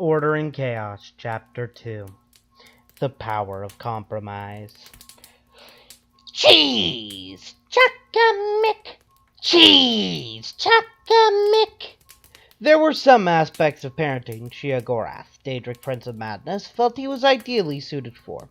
Order and Chaos, Chapter 2. The Power of Compromise. Cheese! Chuck-a-mick! Cheese! Chuck-a-mick! There were some aspects of parenting Sheogorath, Daedric Prince of Madness, felt he was ideally suited for.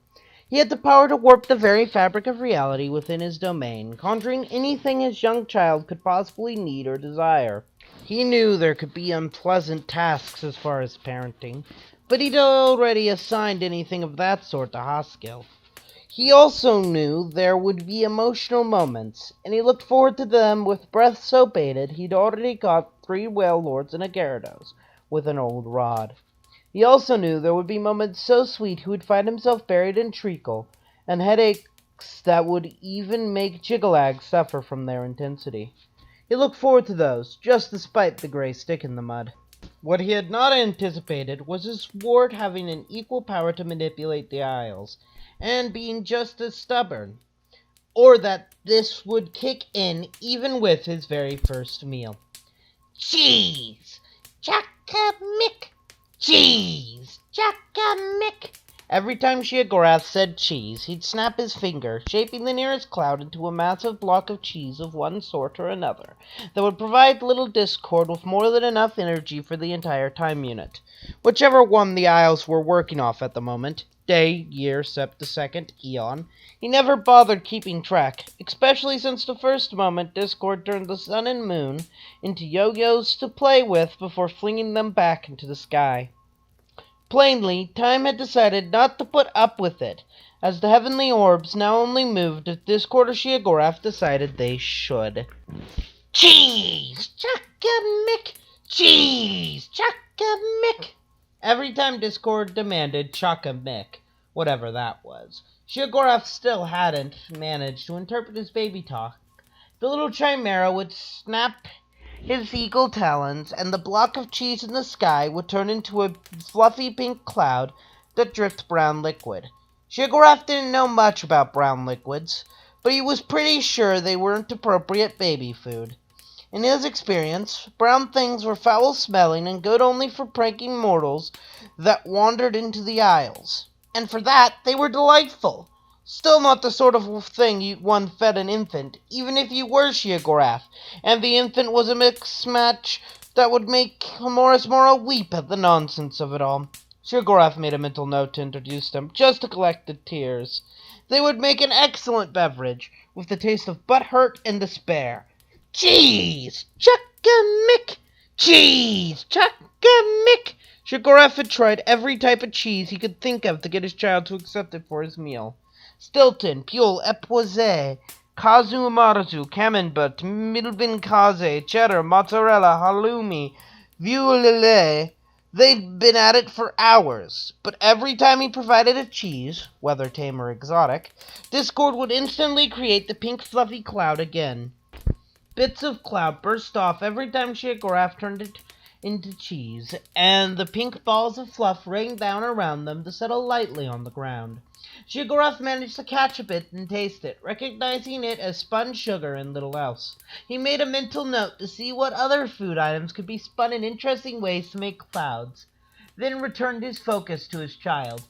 He had the power to warp the very fabric of reality within his domain, conjuring anything his young child could possibly need or desire. He knew there could be unpleasant tasks as far as parenting, but he'd already assigned anything of that sort to Haskell. He also knew there would be emotional moments, and he looked forward to them with breath so bated he'd already caught 3 whale lords and a Gyarados with an old rod. He also knew there would be moments so sweet he would find himself buried in treacle, and headaches that would even make Jiggalag suffer from their intensity. He looked forward to those, just despite the gray stick in the mud. What he had not anticipated was his ward having an equal power to manipulate the Isles, and being just as stubborn, or that this would kick in even with his very first meal. Cheese! Chuck-a-mick! Cheese! Chuck-a-mick! Every time Sheogorath said cheese, he'd snap his finger, shaping the nearest cloud into a massive block of cheese of one sort or another that would provide little Discord with more than enough energy for the entire time unit, whichever one the Isles were working off at the moment. Day, year, septosecond, eon. He never bothered keeping track, especially since the first moment Discord turned the sun and moon into yo-yos to play with before flinging them back into the sky. Plainly, time had decided not to put up with it, as the heavenly orbs now only moved if Discord or Sheogorath decided they should. Cheese! Chuck-a-mick! Cheese! Chuck-a-mick! Every time Discord demanded Chuck-a-mick, whatever that was, Sheogorath still hadn't managed to interpret his baby talk. The little chimera would snap his eagle talons, and the block of cheese in the sky would turn into a fluffy pink cloud that dripped brown liquid. Sheogorath didn't know much about brown liquids, but he was pretty sure they weren't appropriate baby food. In his experience, brown things were foul-smelling and good only for pranking mortals that wandered into the Isles. And for that, they were delightful. Still not the sort of thing one fed an infant, even if you were Sheogorath, and the infant was a mixed match that would make Horace Mora weep at the nonsense of it all. Sheogorath made a mental note to introduce them, just to collect the tears. They would make an excellent beverage, with the taste of butthurt and despair. Cheese! Chuck-a-mick! Cheese! Chuck-a-mick! Sheogorath had tried every type of cheese he could think of to get his child to accept it for his meal. Stilton, Pule, Epoisses, Kazu Marzu, Camembert, Milbin Kaze, Cheddar, Mozzarella, Halloumi, Vieux. They'd been at it for hours, but every time he provided a cheese, whether tame or exotic, Discord would instantly create the pink fluffy cloud again. Bits of cloud burst off every time Sheogorath turned it into cheese, and the pink balls of fluff rained down around them to settle lightly on the ground. Sheogorath managed to catch a bit and taste it, recognizing it as spun sugar and little else. He made a mental note to see what other food items could be spun in interesting ways to make clouds, then returned his focus to his child.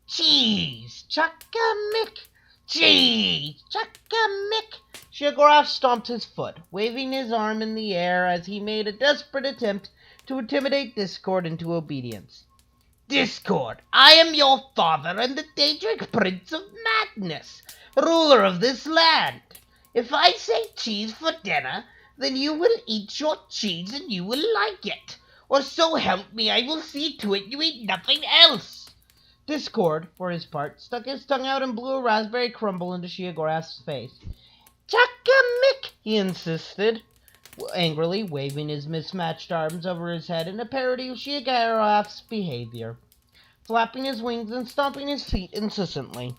Cheese! Chuck-a-mick! Cheese! Chuck-a-mick! Sheogorath stomped his foot, waving his arm in the air as he made a desperate attempt to intimidate Discord into obedience. Discord, I am your father and the Daedric Prince of Madness, ruler of this land. If I say cheese for dinner, then you will eat your cheese and you will like it. Or so help me, I will see to it you eat nothing else. Discord, for his part, stuck his tongue out and blew a raspberry crumble into Sheogorath's face. Chuck-a-mick, he insisted, angrily waving his mismatched arms over his head in a parody of Sheogorath's behavior, flapping his wings and stomping his feet incessantly.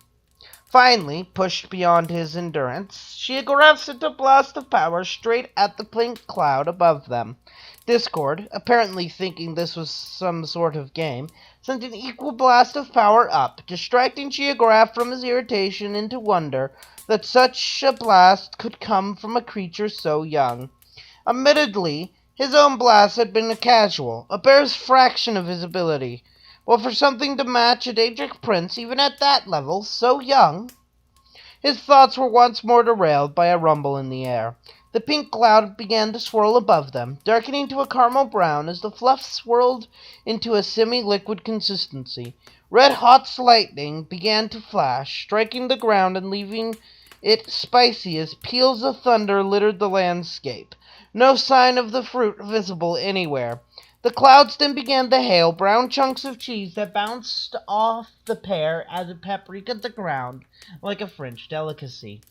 Finally, pushed beyond his endurance, Sheogorath sent a blast of power straight at the pink cloud above them. Discord, apparently thinking this was some sort of game, sent an equal blast of power up, distracting Sheogorath from his irritation into wonder that such a blast could come from a creature so young. Admittedly, His own blast had been a casual, a barest fraction of his ability, while for something to match a Daedric prince, even at that level, so young. His thoughts were once more derailed by a rumble in the air. The pink cloud began to swirl above them, darkening to a caramel brown as the fluff swirled into a semi-liquid consistency. Red-hot lightning began to flash, striking the ground and leaving it spicy as peals of thunder littered the landscape. No sign of the fruit visible anywhere. The clouds then began to hail brown chunks of cheese that bounced off the pear as it paprikaed the ground like a French delicacy.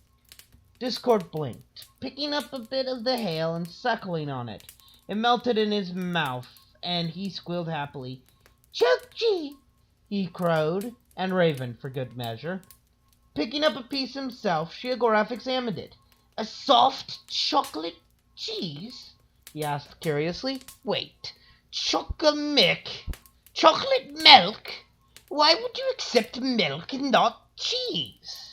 Discord blinked, picking up a bit of the hail and suckling on it. It melted in his mouth, and he squealed happily. "Chukchi!" he crowed, and Raven, for good measure. Picking up a piece himself, Sheogorath examined it. "A soft chocolate cheese?" he asked curiously. "Wait, chocolate milk? Why would you accept milk and not cheese?"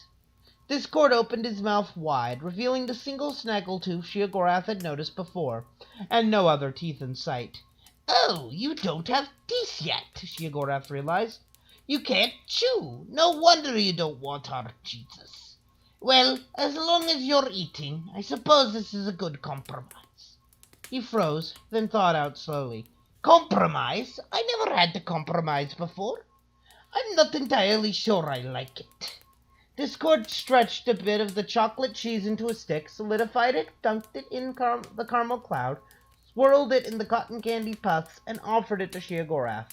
Discord opened his mouth wide, revealing the single snaggletooth Sheogorath had noticed before, and no other teeth in sight. "Oh, you don't have teeth yet," Sheogorath realized. "You can't chew. No wonder you don't want our cheeses. Well, as long as you're eating, I suppose this is a good compromise." He froze, then thought out slowly. "Compromise? I never had to compromise before. I'm not entirely sure I like it." Discord stretched a bit of the chocolate cheese into a stick, solidified it, dunked it in the caramel cloud, swirled it in the cotton candy puffs, and offered it to Sheogorath.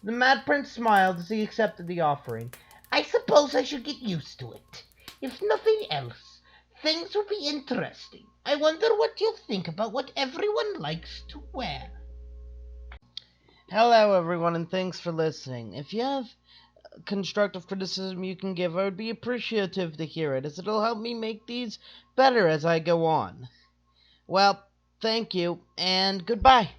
The Mad Prince smiled as he accepted the offering. "I suppose I should get used to it. If nothing else, things will be interesting. I wonder what you'll think about what everyone likes to wear." Hello, everyone, and thanks for listening. If you have constructive criticism you can give, I would be appreciative to hear it, as it'll help me make these better as I go on. Well, thank you, and goodbye.